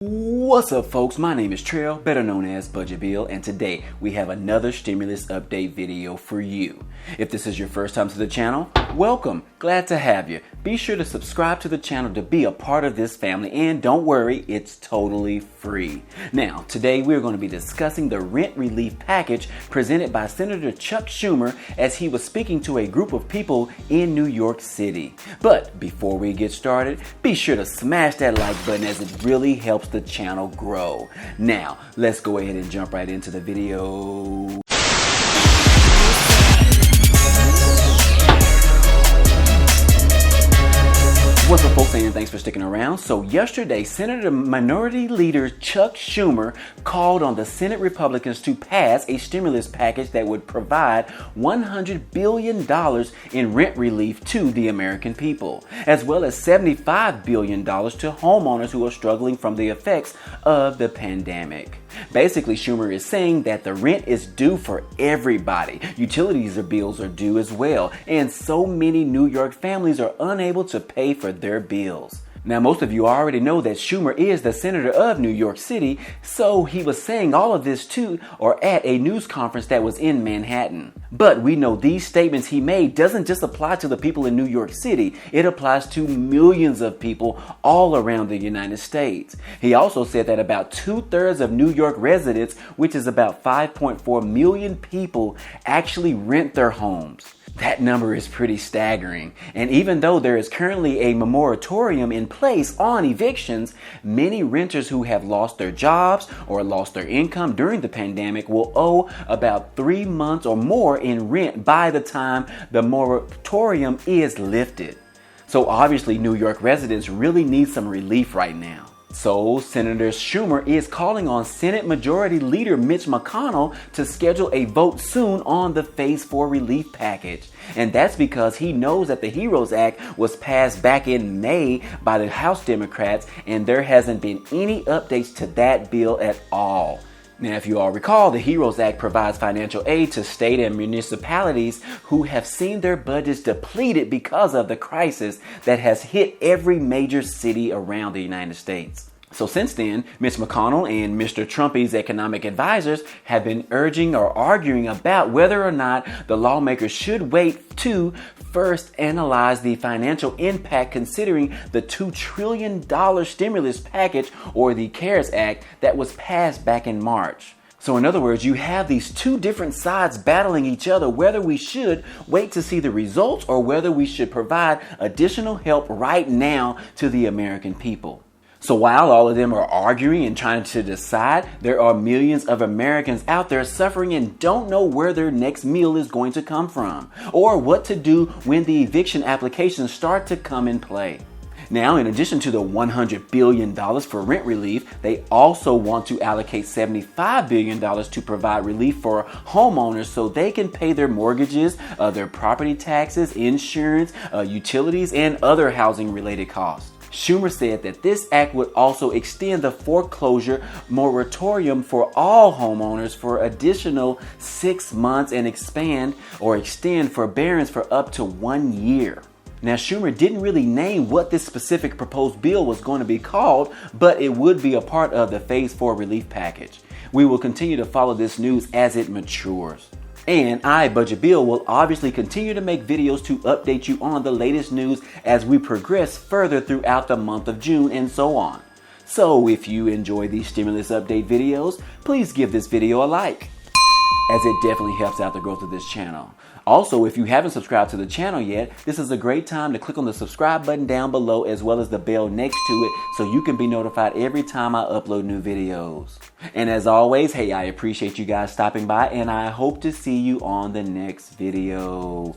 What's up, folks? My name is Trail, better known as Budget Bill, and today we have another stimulus update video for you. If this is your first time to the channel, welcome. Glad to have you. Be sure to subscribe to the channel to be a part of this family, and don't worry, it's totally free. Now, today we're going to be discussing the rent relief package presented by Senator Chuck Schumer as he was speaking to a group of people in New York City. But before we get started, be sure to smash that like button as it really helps the channel grow. Now, let's go ahead and jump right into the video. What's up, folks, and thanks for sticking around. So yesterday, Senator Minority Leader Chuck Schumer called on the Senate Republicans to pass a stimulus package that would provide $100 billion in rent relief to the American people, as well as $75 billion to homeowners who are struggling from the effects of the pandemic. Basically, Schumer is saying that the rent is due for everybody. Utilities or bills are due as well, and so many New York families are unable to pay for their bills. Now, most of you already know that Schumer is the senator of New York City, so he was saying all of this to or at a news conference that was in Manhattan. But we know these statements he made doesn't just apply to the people in New York City, it applies to millions of people all around the United States. He also said that about 2/3 of New York residents, which is about 5.4 million people, actually rent their homes. That number is pretty staggering. And even though there is currently a moratorium in place on evictions, many renters who have lost their jobs or lost their income during the pandemic will owe about 3 months or more in rent by the time the moratorium is lifted. So obviously, New York residents really need some relief right now. So Senator Schumer is calling on Senate Majority Leader Mitch McConnell to schedule a vote soon on the Phase 4 relief package. And that's because he knows that the HEROES Act was passed back in May by the House Democrats, and there hasn't been any updates to that bill at all. Now, if you all recall, the HEROES Act provides financial aid to state and municipalities who have seen their budgets depleted because of the crisis that has hit every major city around the United States. So since then, Mitch McConnell and Mr. Trumpy's economic advisors have been urging or arguing about whether or not the lawmakers should wait to first analyze the financial impact considering the $2 trillion stimulus package, or the CARES Act, that was passed back in March. So in other words, you have these two different sides battling each other, whether we should wait to see the results or whether we should provide additional help right now to the American people. So while all of them are arguing and trying to decide, there are millions of Americans out there suffering and don't know where their next meal is going to come from, or what to do when the eviction applications start to come in play. Now, in addition to the $100 billion for rent relief, they also want to allocate $75 billion to provide relief for homeowners so they can pay their mortgages, their property taxes, insurance, utilities, and other housing-related costs. Schumer said that this act would also extend the foreclosure moratorium for all homeowners for additional 6 months and extend forbearance for up to 1 year. Now, Schumer didn't really name what this specific proposed bill was going to be called, but it would be a part of the Phase 4 relief package. We will continue to follow this news as it matures. And I, Budget Bill, will obviously continue to make videos to update you on the latest news as we progress further throughout the month of June and so on. So if you enjoy these stimulus update videos, please give this video a like, as it definitely helps out the growth of this channel. Also, if you haven't subscribed to the channel yet, this is a great time to click on the subscribe button down below as well as the bell next to it so you can be notified every time I upload new videos. And as always, hey, I appreciate you guys stopping by and I hope to see you on the next video.